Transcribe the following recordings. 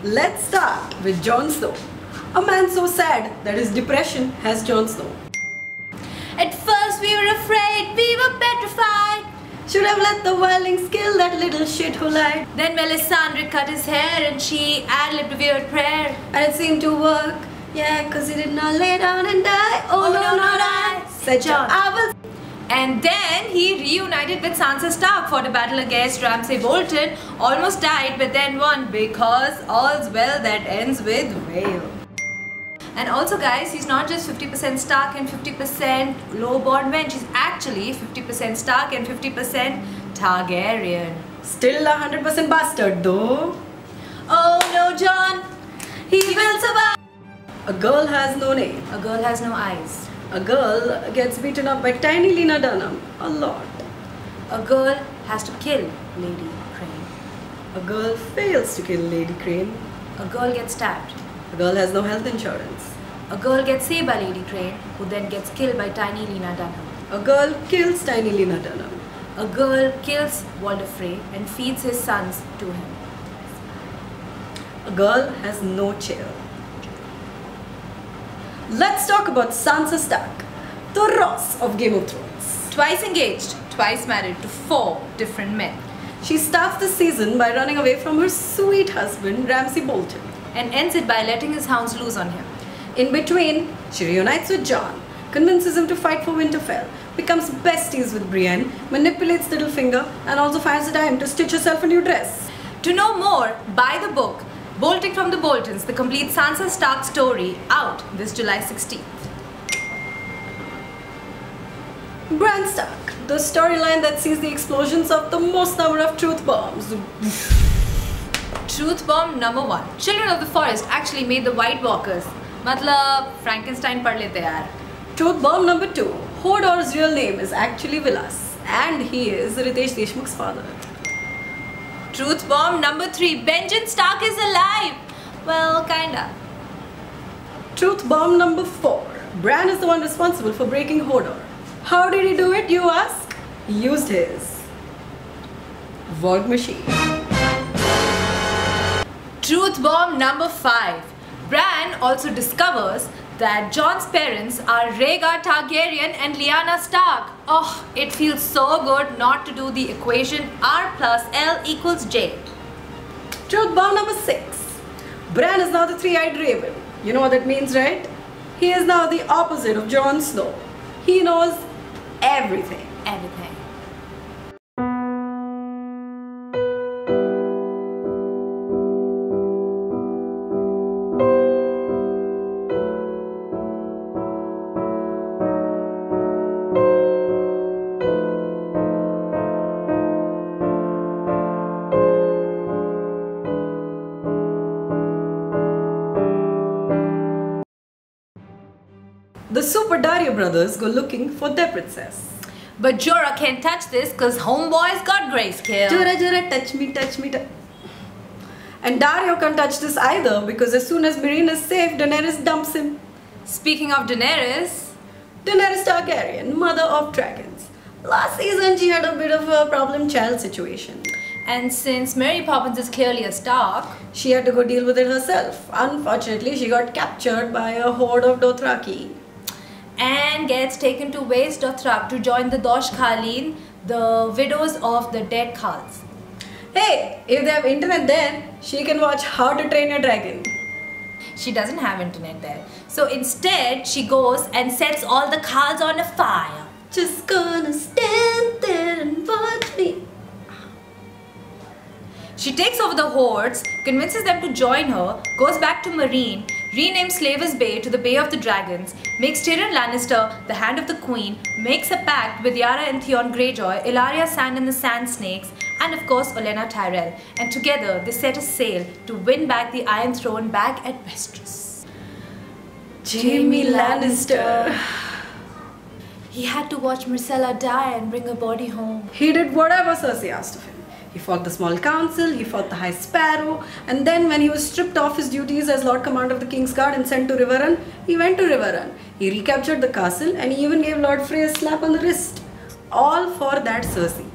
Let's start with Jon Snow. A man so sad that his depression has Jon Snow. At first we were afraid, we were petrified. Should have let the wildlings kill that little shit who lied. Then Melisandre cut his hair and she ad-libbed a weird prayer. And it seemed to work. Yeah, cause he did not lay down and die. Oh no, not I, said Jon. I will. And then he reunited with Sansa Stark for the battle against Ramsay Bolton. Almost died but then won because all's well that ends with Vale. And also guys, he's not just 50% Stark and 50% low-born wench. He's actually 50% Stark and 50% Targaryen. Still 100% bastard though. Oh no, Jon, he will survive. A girl has no name. A girl has no eyes. A girl gets beaten up by tiny Lena Dunham a lot. A girl has to kill Lady Crane. A girl fails to kill Lady Crane. A girl gets stabbed. A girl has no health insurance. A girl gets saved by Lady Crane, who then gets killed by tiny Lena Dunham. A girl kills tiny Lena Dunham. A girl kills Walder Frey and feeds his sons to him. A girl has no chair. Let's talk about Sansa Stark, the Ross of Game of Thrones. Twice engaged, twice married to 4 different men. She starts the season by running away from her sweet husband Ramsay Bolton and ends it by letting his hounds loose on him. In between, she reunites with Jon, convinces him to fight for Winterfell, becomes besties with Brienne, manipulates Littlefinger, and also finds the time to stitch herself a new dress. To know more, buy the book Bolting from the Boltons, the complete Sansa Stark story, out this July 16th. Bran Stark, the storyline that sees the explosions of the most number of truth bombs. Truth bomb number 1. Children of the Forest actually made the White Walkers. Matlab, Frankenstein pad lete yaar. Truth bomb number 2. Hodor's real name is actually Vilas, and he is Ritesh Deshmukh's father. Truth bomb number 3. Benjen Stark is alive. Well, kinda. Truth bomb number 4. Bran is the one responsible for breaking Hodor. How did he do it, you ask? He used his Vogue machine. Truth bomb number 5. Bran also discovers that Jon's parents are Rhaegar Targaryen and Lyanna Stark. Oh, it feels so good not to do the equation R plus L equals J. Truth bomb number 6. Bran is now the three-eyed raven. You know what that means, right? He is now the opposite of Jon Snow. He knows everything. Everything. The Super Dario brothers go looking for their princess. But Jorah can't touch this because homeboy's got grayscale. Jorah, touch me, touch me. And Dario can't touch this either because as soon as Meereen is safe, Daenerys dumps him. Speaking of Daenerys Targaryen, mother of dragons. Last season she had a bit of a problem child situation. And since Mary Poppins is clearly a Stark, she had to go deal with it herself. Unfortunately, she got captured by a horde of Dothraki. And gets taken to Waste Dothrak to join the Dosh Khaleen, the widows of the dead Khals. Hey, if they have internet there, she can watch How to Train Your Dragon. She doesn't have internet there. So instead, she goes and sets all the Khals on a fire. Just gonna stand there and watch me. She takes over the hordes, convinces them to join her, goes back to Meereen, renames Slaver's Bay to the Bay of the Dragons, makes Tyrion Lannister the Hand of the Queen, makes a pact with Yara and Theon Greyjoy, Ellaria Sand and the Sand Snakes, and of course Olenna Tyrell. And together they set a sail to win back the Iron Throne back at Westeros. Jaime Lannister. He had to watch Myrcella die and bring her body home. He did whatever Cersei asked of him. He fought the Small Council, he fought the High Sparrow, and then when he was stripped of his duties as Lord Commander of the King's Guard and sent to Riverrun, he went to Riverrun. He recaptured the castle and he even gave Lord Frey a slap on the wrist. All for that Cersei.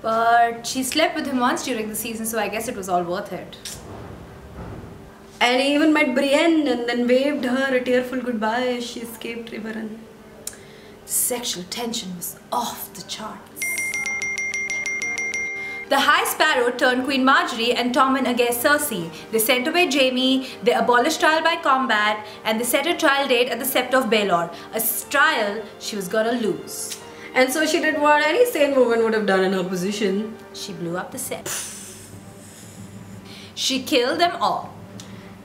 But she slept with him once during the season, so I guess it was all worth it. And he even met Brienne and then waved her a tearful goodbye as she escaped Riverrun. Sexual tension was off the charts. The High Sparrow turned Queen Marjorie and Tommen against Cersei. They sent away Jaime, they abolished trial by combat, and they set a trial date at the Sept of Baelor. A trial she was gonna lose. And so she did what any sane woman would have done in her position. She blew up the Sept. She killed them all.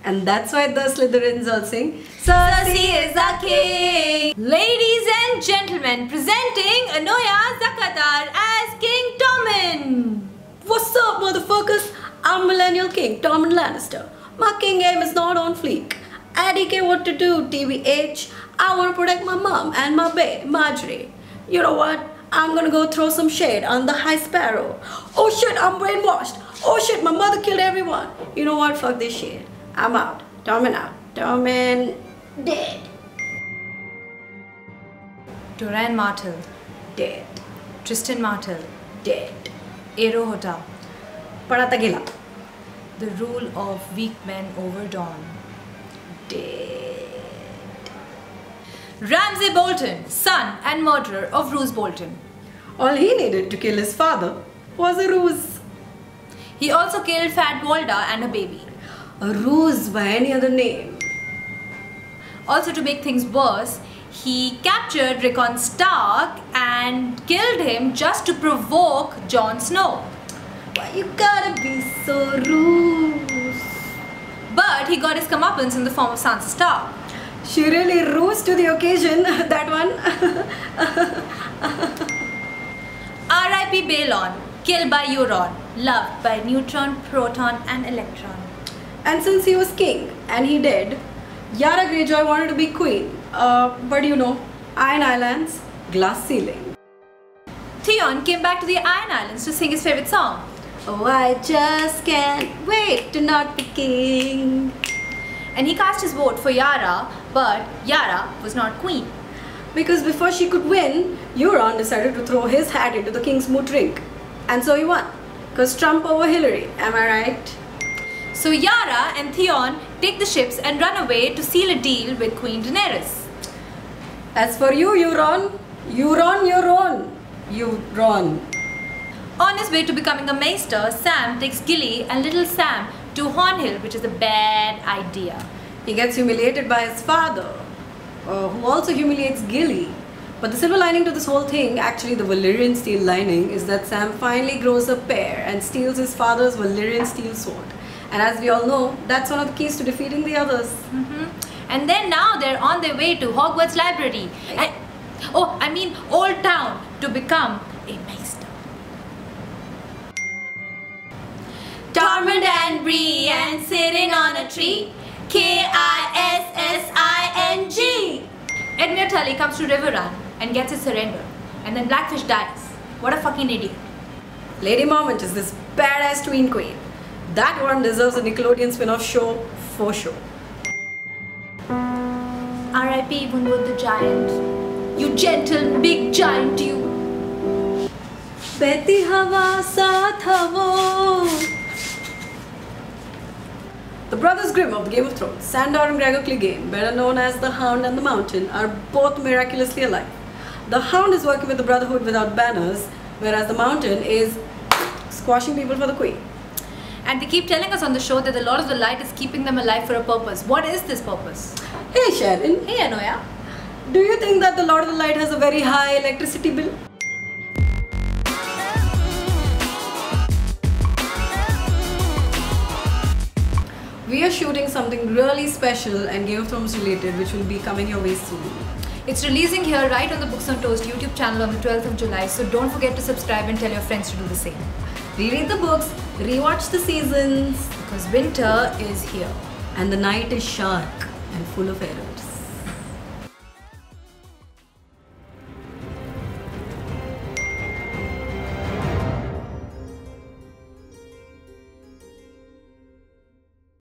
And that's why the Slytherins all sing, Cersei is our king! Ladies and gentlemen, presenting Anuya Jakatdar as King Tommen! What's up, motherfuckers? I'm Millennial King Tommen Lannister. My king game is not on fleek. IDK what to do, TBH. I want to protect my mom and my bae, Marjorie. You know what? I'm gonna go throw some shade on the High Sparrow. Oh shit, I'm brainwashed. Oh shit, my mother killed everyone. You know what? Fuck this shit. I'm out. Tommen out. Tommen dead. Doran Martell, Dead. Tristan Martell, Dead. Aero Hota. Parata gila. The rule of weak men over dawn. Dead. Ramsay Bolton, son and murderer of Roose Bolton. All he needed to kill his father was a ruse. He also killed Fat Walda and a baby. A ruse by any other name. Also, to make things worse, he captured Rickon Stark and killed him just to provoke Jon Snow. Why you gotta be so rude? But he got his comeuppance in the form of Sansa Stark. She really rose to the occasion, that one. R.I.P. Balon, killed by Euron, loved by Neutron, Proton and Electron. And since he was king, and he did, Yara Greyjoy wanted to be queen. But you know, Iron Islands, glass ceiling. Theon came back to the Iron Islands to sing his favorite song. Oh, I just can't wait to not be king. And he cast his vote for Yara, but Yara was not queen. Because before she could win, Euron decided to throw his hat into the king's moot ring. And so he won. Because Trump over Hillary, am I right? So Yara and Theon take the ships and run away to seal a deal with Queen Daenerys. As for you, Euron, Euron. On his way to becoming a maester, Sam takes Gilly and little Sam to Hornhill, which is a bad idea. He gets humiliated by his father, who also humiliates Gilly. But the silver lining to this whole thing, actually the Valyrian steel lining, is that Sam finally grows a pair and steals his father's Valyrian steel sword. And as we all know, that's one of the keys to defeating the others. And then now they're on their way to Hogwarts Library. Old Town, to become a maester. Tormund and Brienne sitting on a tree. Kissing. Edmure Tully comes to Riverrun and gets his surrender. And then Blackfish dies. What a fucking idiot. Lady Mormont is this badass tween queen. That one deserves a Nickelodeon spin-off show for sure. R.I.P. Woodwood the Giant. You gentle big giant, you. Beti hawa saath havo. The brothers Grimm of the Game of Thrones, Sandor and Gregor Clegane, better known as the Hound and the Mountain, are both miraculously alive. The Hound is working with the Brotherhood without banners, whereas the Mountain is squashing people for the Queen. And they keep telling us on the show that the Lord of the Light is keeping them alive for a purpose. What is this purpose? Hey Sharin. Hey Anuya. Do you think that the Lord of the Light has a very high electricity bill? We are shooting something really special and Game of Thrones related, which will be coming your way soon. It's releasing here right on the Books on Toast YouTube channel on the 12th of July, so don't forget to subscribe and tell your friends to do the same. Reread the books, rewatch the seasons. Because winter is here. And the night is sharp and full of errors.